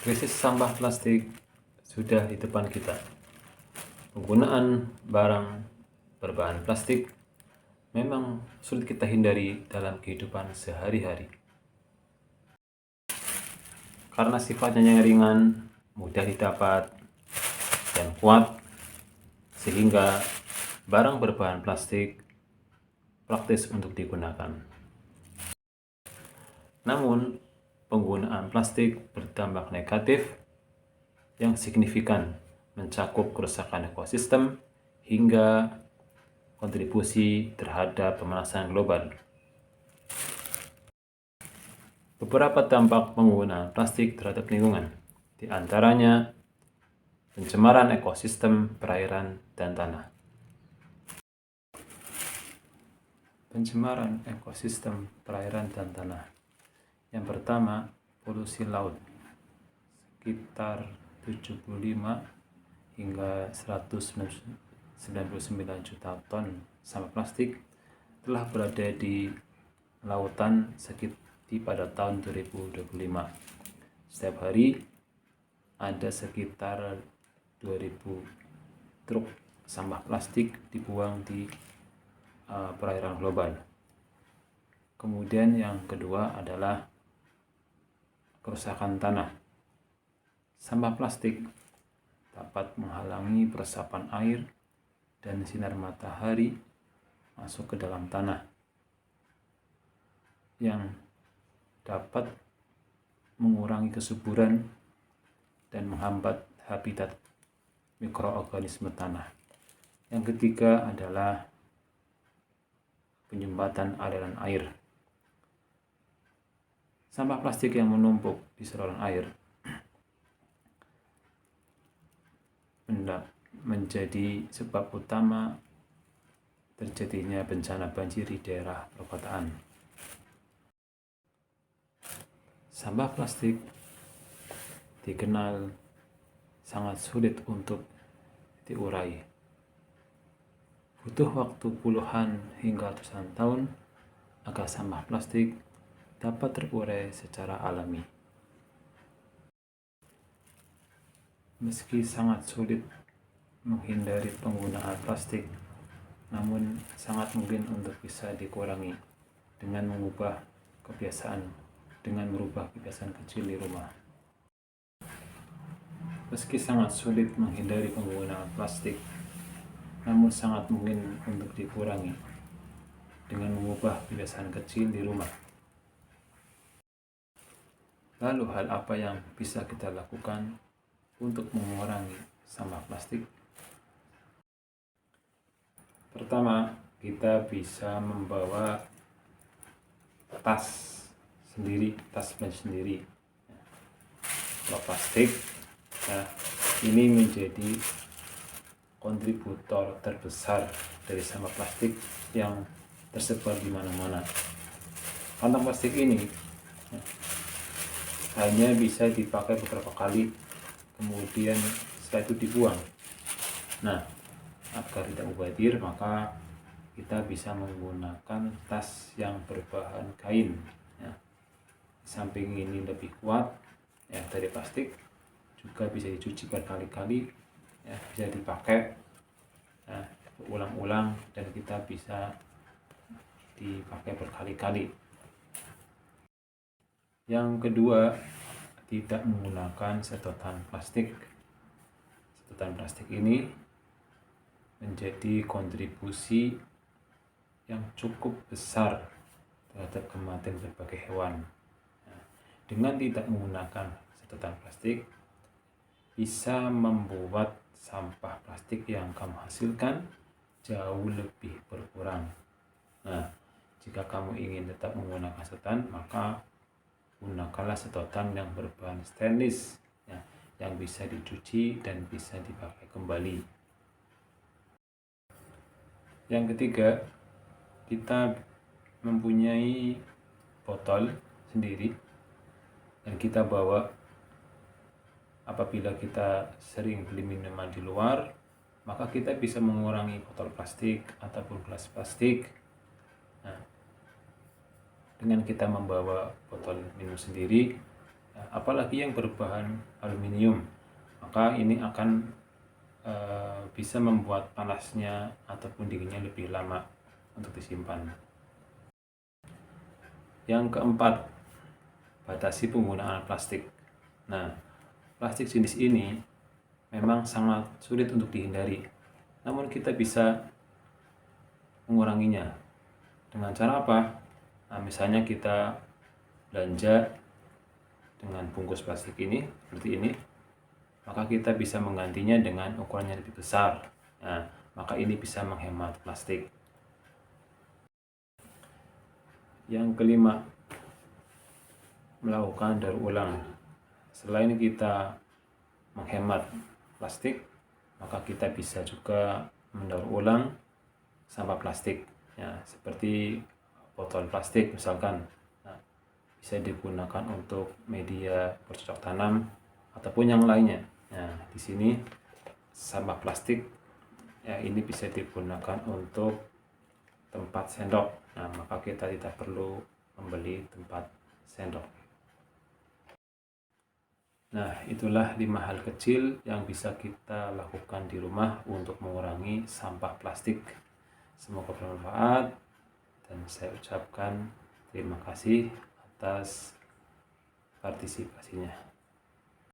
Krisis sampah plastik sudah di depan kita. Penggunaan barang berbahan plastik memang sulit kita hindari dalam kehidupan sehari-hari. Karena sifatnya yang ringan, mudah didapat, dan kuat, sehingga barang berbahan plastik praktis untuk digunakan. Namun, penggunaan plastik berdampak negatif yang signifikan, mencakup kerusakan ekosistem hingga kontribusi terhadap pemanasan global. Beberapa dampak penggunaan plastik terhadap lingkungan, di antaranya pencemaran ekosistem perairan dan tanah. Pencemaran ekosistem perairan dan tanah. Yang pertama, polusi laut. Sekitar 75 hingga 199 juta ton sampah plastik telah berada di lautan pada tahun 2025. Setiap hari ada sekitar 2000 truk sampah plastik dibuang di perairan global. Kemudian yang kedua adalah kerusakan tanah. Sampah plastik dapat menghalangi peresapan air dan sinar matahari masuk ke dalam tanah, yang dapat mengurangi kesuburan dan menghambat habitat mikroorganisme tanah. Yang ketiga adalah penyumbatan aliran air. Sampah plastik yang menumpuk di saluran air menjadi sebab utama terjadinya bencana banjir di daerah perkotaan. Sampah plastik dikenal sangat sulit untuk diurai. Butuh waktu puluhan hingga ratusan tahun agar sampah plastik dapat terurai secara alami. Meski sangat sulit menghindari penggunaan plastik, namun sangat mungkin untuk bisa dikurangi dengan merubah kebiasaan kecil di rumah. Meski sangat sulit menghindari penggunaan plastik, namun sangat mungkin untuk dikurangi dengan mengubah kebiasaan kecil di rumah. Lalu hal apa yang bisa kita lakukan untuk mengurangi sampah plastik? Pertama, kita bisa membawa tas belanja sendiri. Kalau plastik, ini menjadi kontributor terbesar dari sampah plastik yang tersebar di mana-mana. Kantong plastik ini hanya bisa dipakai beberapa kali, kemudian setelah itu dibuang. Nah, agar tidak mubazir, maka kita bisa menggunakan tas yang berbahan kain. Di samping ini lebih kuat dari plastik, juga bisa dicuci berkali-kali, bisa dipakai ulang-ulang, dan kita bisa dipakai berkali-kali. Yang kedua, tidak menggunakan sedotan plastik. Sedotan plastik ini menjadi kontribusi yang cukup besar terhadap kematian berbagai hewan. Dengan tidak menggunakan sedotan plastik, bisa membuat sampah plastik yang kamu hasilkan jauh lebih berkurang. Nah, jika kamu ingin tetap menggunakan sedotan, maka gunakanlah sedotan yang berbahan stainless, yang bisa dicuci dan bisa dipakai kembali. Yang ketiga, kita mempunyai botol sendiri yang kita bawa apabila kita sering beli minuman di luar, maka kita bisa mengurangi botol plastik ataupun gelas plastik. Dengan kita membawa botol minum sendiri, apalagi yang berbahan aluminium, maka ini akan bisa membuat panasnya ataupun dinginnya lebih lama untuk disimpan. Yang keempat, batasi penggunaan plastik. Nah, plastik jenis ini memang sangat sulit untuk dihindari, namun kita bisa menguranginya. Dengan cara apa? Nah, misalnya kita belanja dengan bungkus plastik ini, seperti ini, maka kita bisa menggantinya dengan ukuran yang lebih besar. Nah, maka ini bisa menghemat plastik. Yang kelima, melakukan daur ulang. Selain kita menghemat plastik, maka kita bisa juga mendaur ulang sampah plastik, ya, seperti botol plastik misalkan. Nah, bisa digunakan untuk media bercocok tanam ataupun yang lainnya. Nah, di sini sampah plastik, ya, ini bisa digunakan untuk tempat sendok. Nah, maka kita tidak perlu membeli tempat sendok. Nah, itulah 5 hal kecil yang bisa kita lakukan di rumah untuk mengurangi sampah plastik. Semoga bermanfaat dan saya ucapkan terima kasih atas partisipasinya.